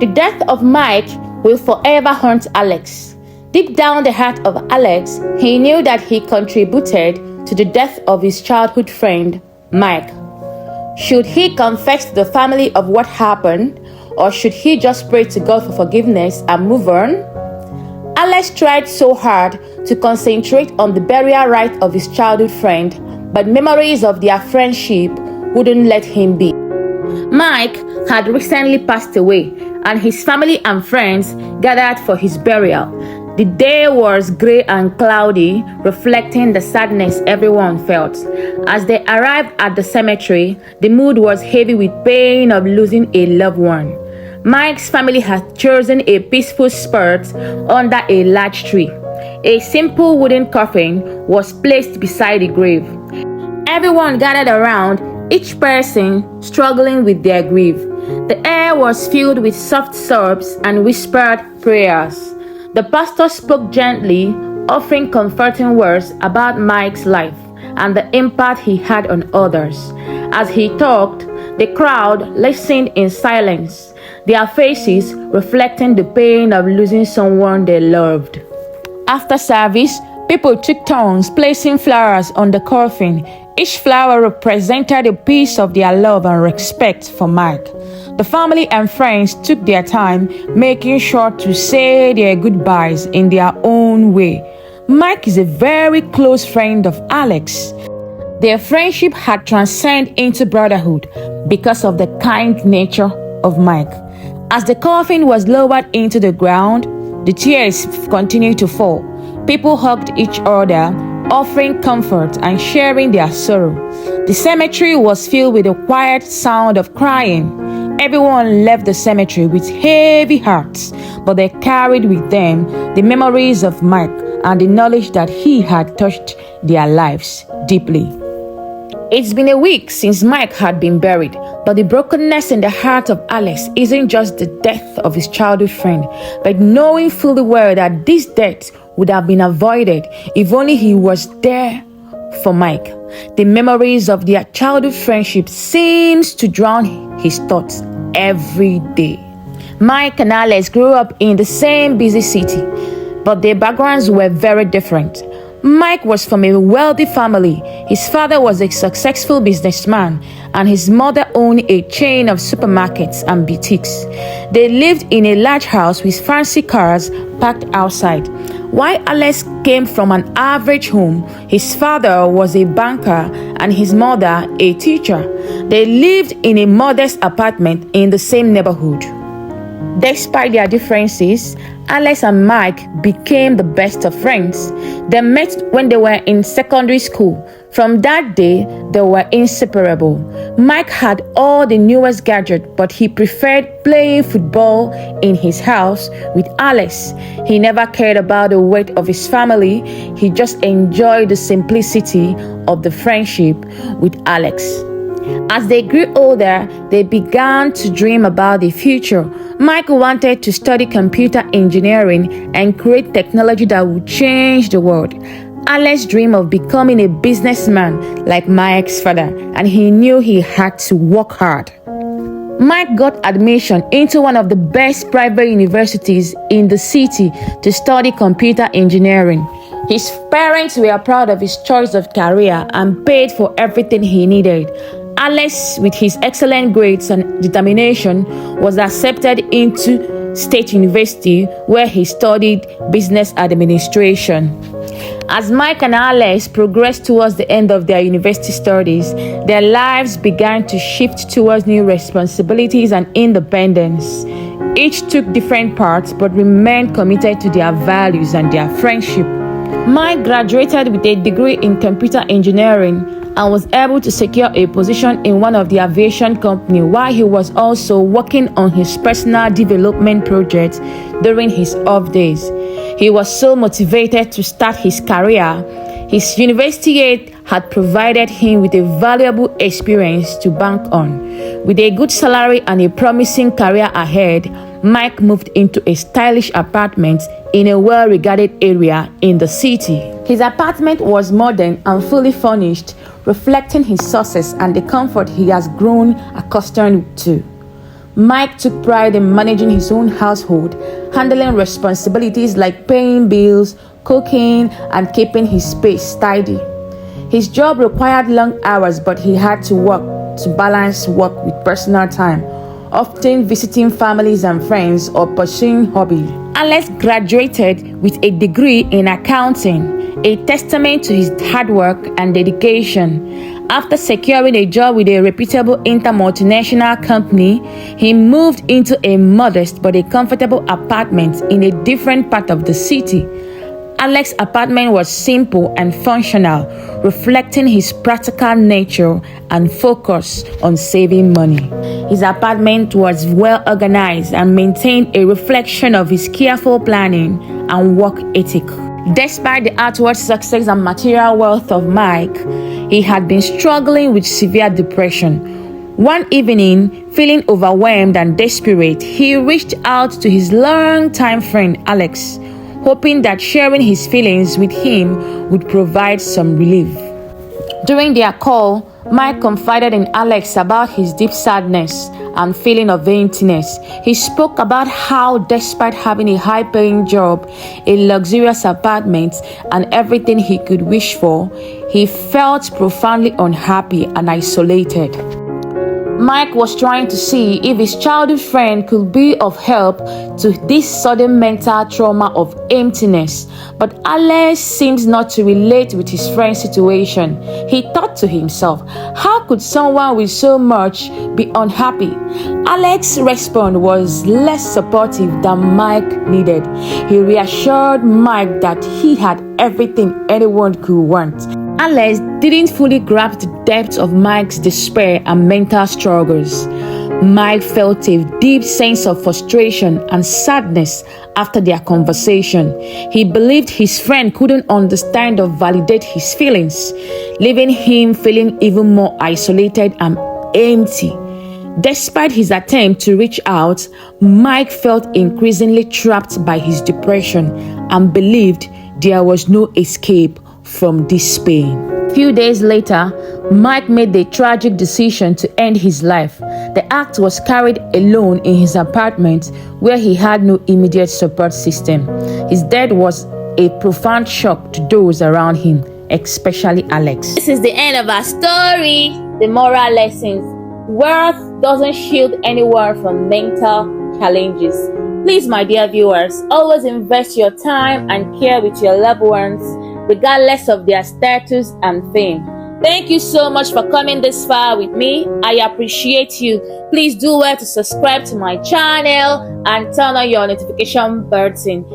The death of Mike will forever haunt Alex. Deep down the heart of Alex, he knew that he contributed to the death of his childhood friend, Mike. Should he confess to the family of what happened, or should he just pray to God for forgiveness and move on? Alex tried so hard to concentrate on the burial rite of his childhood friend, but memories of their friendship wouldn't let him be. Mike had recently passed away, and his family and friends gathered for his burial. The day was gray and cloudy, reflecting the sadness everyone felt. As they arrived at the cemetery, the mood was heavy with pain of losing a loved one. Mike's family had chosen a peaceful spot under a large tree. A simple wooden coffin was placed beside the grave. Everyone gathered around, each person struggling with their grief. The air was filled with soft sobs and whispered prayers. The pastor spoke gently, offering comforting words about Mike's life and the impact he had on others. As he talked, the crowd listened in silence, their faces reflecting the pain of losing someone they loved. After service, people took turns placing flowers on the coffin. Each flower represented a piece of their love and respect for Mike. The family and friends took their time, making sure to say their goodbyes in their own way. Mike is a very close friend of Alex. Their friendship had transcended into brotherhood because of the kind nature of Mike. As the coffin was lowered into the ground, the tears continued to fall. People hugged each other, offering comfort and sharing their sorrow. The cemetery was filled with a quiet sound of crying. Everyone left the cemetery with heavy hearts, but they carried with them the memories of Mike and the knowledge that he had touched their lives deeply. It's been a week since Mike had been buried, but the brokenness in the heart of Alex isn't just the death of his childhood friend, but knowing fully well that this death would have been avoided if only he was there for Mike. The memories of their childhood friendship seems to drown his thoughts every day. Mike and Alex grew up in the same busy city, but their backgrounds were very different. Mike was from a wealthy family. His father was a successful businessman, and his mother owned a chain of supermarkets and boutiques. They lived in a large house with fancy cars parked outside. While Alex came from an average home, his father was a banker and his mother a teacher. They lived in a modest apartment in the same neighborhood. Despite their differences, Alex and Mike became the best of friends. They met when they were in secondary school. From that day, they were inseparable. Mike had all the newest gadgets, but he preferred playing football in his house with Alex. He never cared about the weight of his family. He just enjoyed the simplicity of the friendship with Alex. As they grew older, they began to dream about the future. Mike wanted to study computer engineering and create technology that would change the world. Alex dreamed of becoming a businessman like Mike's father, and he knew he had to work hard. Mike got admission into one of the best private universities in the city to study computer engineering. His parents were proud of his choice of career and paid for everything he needed. Alex, with his excellent grades and determination, was accepted into State University, where he studied business administration. As Mike and Alex progressed towards the end of their university studies, their lives began to shift towards new responsibilities and independence. Each took different paths but remained committed to their values and their friendship. Mike graduated with a degree in computer engineering and was able to secure a position in one of the aviation companies while he was also working on his personal development projects during his off days. He was so motivated to start his career. His university aid had provided him with a valuable experience to bank on. With a good salary and a promising career ahead, Mike moved into a stylish apartment in a well-regarded area in the city. His apartment was modern and fully furnished, reflecting his success and the comfort he has grown accustomed to. Mike took pride in managing his own household, handling responsibilities like paying bills, cooking, and keeping his space tidy. His job required long hours, but he had to work to balance work with personal time, often visiting families and friends or pursuing hobbies. Alex graduated with a degree in accounting, a testament to his hard work and dedication. After securing a job with a reputable multinational company, he moved into a modest but a comfortable apartment in a different part of the city. Alex's apartment was simple and functional, reflecting his practical nature and focus on saving money. His apartment was well organized and maintained a reflection of his careful planning and work ethic. Despite the outward success and material wealth of Mike, he had been struggling with severe depression. One evening, feeling overwhelmed and desperate, he reached out to his longtime friend Alex, hoping that sharing his feelings with him would provide some relief. During their call, Mike confided in Alex about his deep sadness and feeling of emptiness. He spoke about how, despite having a high-paying job, a luxurious apartment, and everything he could wish for, he felt profoundly unhappy and isolated. Mike was trying to see if his childhood friend could be of help to this sudden mental trauma of emptiness, but Alex seemed not to relate with his friend's situation. He thought to himself, how could someone with so much be unhappy? Alex's response was less supportive than Mike needed. He reassured Mike that he had everything anyone could want. Alex didn't fully grasp the depth of Mike's despair and mental struggles. Mike felt a deep sense of frustration and sadness after their conversation. He believed his friend couldn't understand or validate his feelings, leaving him feeling even more isolated and empty. Despite his attempt to reach out, Mike felt increasingly trapped by his depression and believed there was no escape from this pain. A few days later, Mike made the tragic decision to end his life. The act was carried alone in his apartment, where he had no immediate support system. His death was a profound shock to those around him, especially Alex. This is the end of our story. The moral lessons: wealth doesn't shield anyone from mental challenges. Please, my dear viewers, always invest your time and care with your loved ones, regardless of their status and fame. Thank you so much for coming this far with me. I appreciate you. Please do well to subscribe to my channel and turn on your notification button.